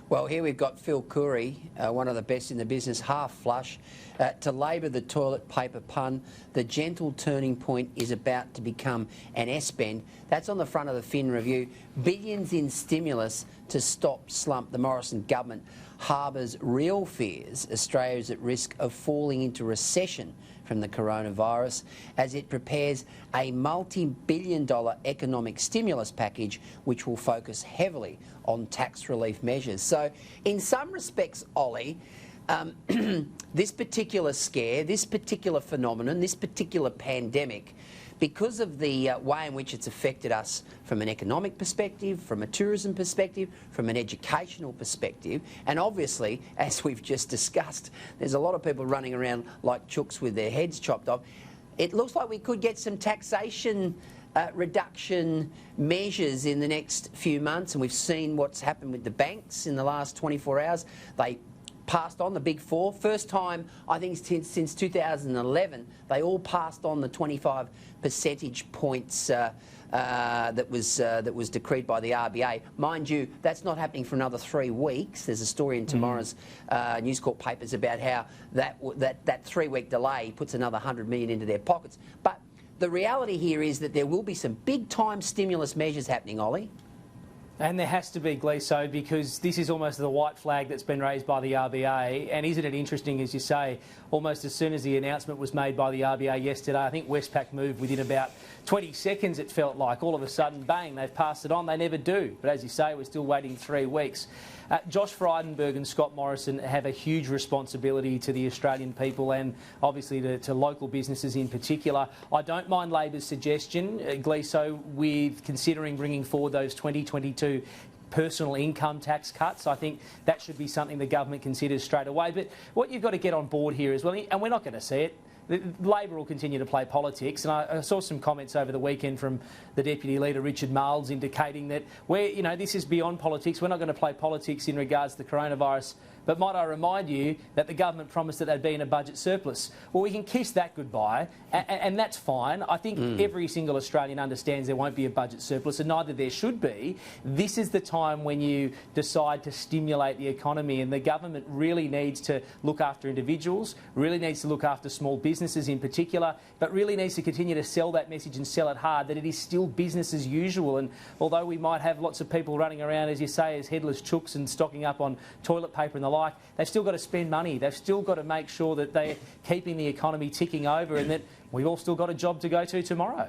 Well, here we've got Phil Curry, one of the best in the business, half flush. To labour the toilet paper pun, the gentle turning point is about to become an S-bend. That's on the front of the Fin Review. Billions in stimulus to stop slump. The Morrison government harbours real fears Australia is at risk of falling into recession from the coronavirus as it prepares a multi-billion-dollar economic stimulus package which will focus heavily on tax relief measures. So in some respects, Ollie, this particular scare, this particular phenomenon, this particular pandemic, because of the way in which it's affected us from an economic perspective, from a tourism perspective, from an educational perspective, and obviously, as we've just discussed, there's a lot of people running around like chooks with their heads chopped off. It looks like we could get some taxation reduction measures in the next few months, and we've seen what's happened with the banks in the last 24 hours. They passed on the big four. First time, I think, since 2011, they all passed on the 25 percentage points that was decreed by the RBA. Mind you, that's not happening for another 3 weeks. There's a story in tomorrow's News Corp papers about how that 3-week delay puts another 100 million into their pockets. But the reality here is that there will be some big-time stimulus measures happening, Ollie. And there has to be, Gleeso, because this is almost the white flag that's been raised by the RBA. And isn't it interesting, as you say, almost as soon as the announcement was made by the RBA yesterday, I think Westpac moved within about 20 seconds, it felt like. All of a sudden, bang, they've passed it on. They never do. But as you say, we're still waiting 3 weeks. Josh Frydenberg and Scott Morrison have a huge responsibility to the Australian people and obviously to local businesses in particular. I don't mind Labor's suggestion, Gleeso, with considering bringing forward those 2022 personal income tax cuts. I think that should be something the government considers straight away. But what you've got to get on board here as well, and we're not going to see it, Labor will continue to play politics, and I saw some comments over the weekend from the Deputy Leader Richard Marles indicating that this is beyond politics. We're not going to play politics in regards to the coronavirus. But might I remind you that the government promised that they'd be in a budget surplus. Well, we can kiss that goodbye, and that's fine. I think every single Australian understands there won't be a budget surplus, and neither there should be. This is the time when you decide to stimulate the economy, and the government really needs to look after individuals, really needs to look after small businesses in particular, but really needs to continue to sell that message and sell it hard, that it is still business as usual. And although we might have lots of people running around, as you say, as headless chooks and stocking up on toilet paper and the like, they've still got to spend money. They've still got to make sure that they're keeping the economy ticking over and that we've all still got a job to go to tomorrow.